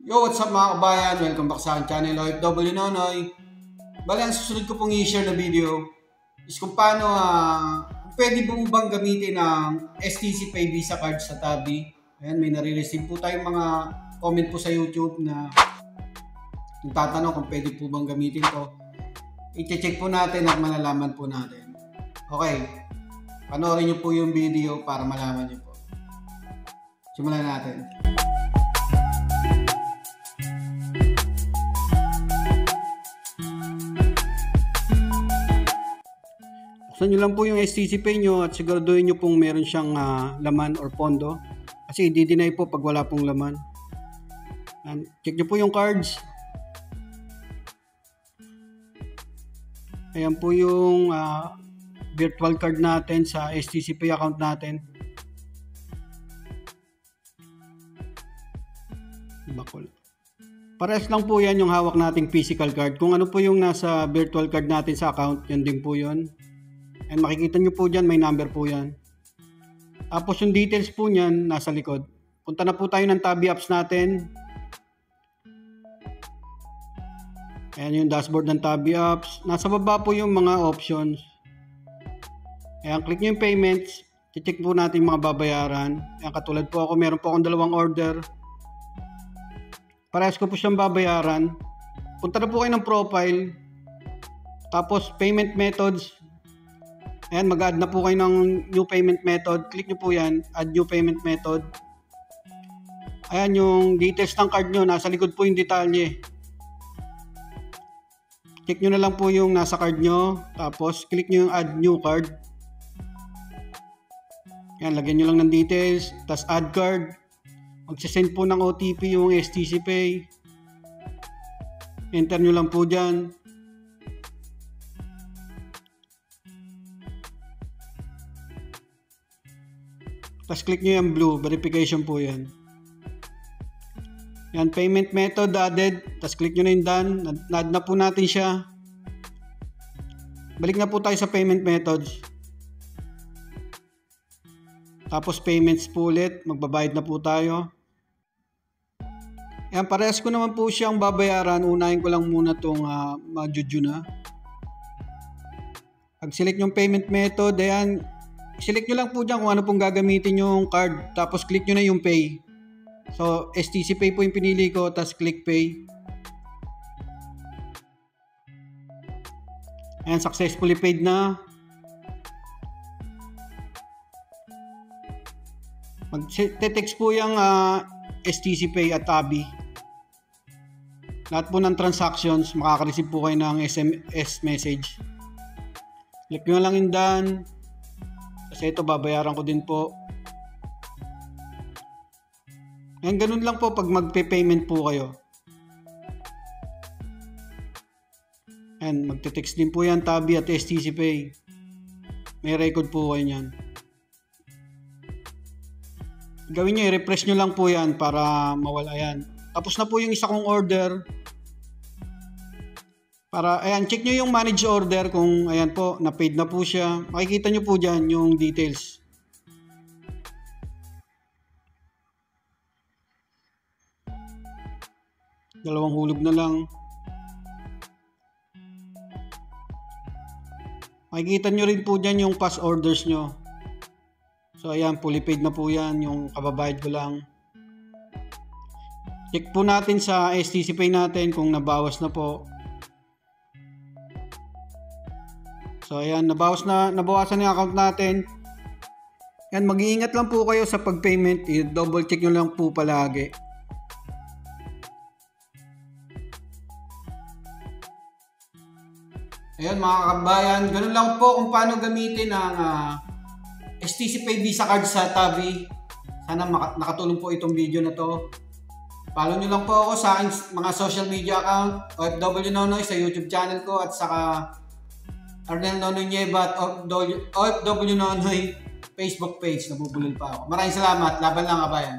Yo, what's up mga kabayan? Welcome back sa aking channel, OFW Nonoy. Bali, ang susunod ko pong i-share na video is kung paano pwede po bang gamitin ang STC Pay Visa card sa Tabi. Ayan, may nare-receive po tayong mga comment po sa YouTube na nagtatanong kung pwede po bang gamitin ko. I-check po natin at malalaman po natin. Okay, panoorin nyo po yung video para malaman nyo po. Simulan natin. Buksan nyo lang po yung STC Pay nyo at siguraduhin nyo pong meron siyang laman or pondo. Kasi i-deny po pag wala pong laman. And check nyo po yung cards. Ayan po yung virtual card natin sa STC Pay account natin. Bakol. Parehas lang po yan yung hawak nating physical card. Kung ano po yung nasa virtual card natin sa account, yan din po yun. And makikita nyo po dyan, may number po yan. Tapos yung details po nyan, nasa likod. Punta na po tayo ng Tabi apps natin. Ayan yung dashboard ng Tabi apps. Nasa baba po yung mga options. Ayan, click nyo yung payments. Check po natin mga babayaran. Ayan, katulad po ako, meron po akong 2 order. Parehas ko po siyang babayaran. Punta na po kayo ng profile. Tapos payment methods. Ayan, mag-add na po kayo ng new payment method. Click nyo po yan, add new payment method. Ayan yung details ng card nyo. Nasa likod po yung detalye. Check nyo na lang po yung nasa card nyo. Tapos click nyo yung add new card. Ayan, lagyan nyo lang ng details. Tapos add card. Magsisend po ng OTP yung STC Pay. Enter nyo lang po dyan. Tapos click nyo yung blue, verification po yan. Yan, payment method added. Tapos click nyo na yung done. Na-add na po natin siya. Balik na po tayo sa payment methods. Tapos payments po ulit. Magbabayad na po tayo. Yan, parehas ko naman po siyang babayaran. Unahin ko lang muna itong Majuju na. Pag-select yung payment method, ayan, select nyo lang po dyan kung ano pong gagamitin yung card. Tapos click nyo na yung pay. So, STC Pay po yung pinili ko. Tapos click pay. Ayan, successfully paid na. Mag-text po yung STC Pay at Tabi. Lahat po ng transactions, makaka-receive po kayo ng SMS message. Click nyo lang yung done. Kasi ito, babayaran ko din po. Ayan, ganun lang po pag magpe-payment po kayo. Ayan, magte-text din po yan, Tabi at STC Pay. May record po kayo yan. Gawin nyo, i-refresh nyo lang po yan para mawala yan. Tapos na po yung isa kong order. Para, ayan, check nyo yung manage order kung, ayan po, na-paid na po siya. Makikita nyo po dyan yung details. Dalawang hulog na lang. Makikita nyo rin po dyan yung past orders nyo. So, ayan, fully paid na po yan. Yung kababayad ko lang. Check po natin sa STC Pay natin kung nabawas na po. So ayan, nabawasan na yung account natin. Ayan, mag-iingat lang po kayo sa pag-payment. I-double check nyo lang po palagi. Ayan mga kabayan, ganun lang po kung paano gamitin ang STC Pay Visa card sa Tabi. Sana nakatulong po itong video na to. Follow nyo lang po ako sa aking mga social media account, OFW Nonoy sa YouTube channel ko at saka Arnel Nonoy Nieva at OFW Nonoy Facebook page. Nabubulol pa ako. Maraming salamat. Laban lang kabayan.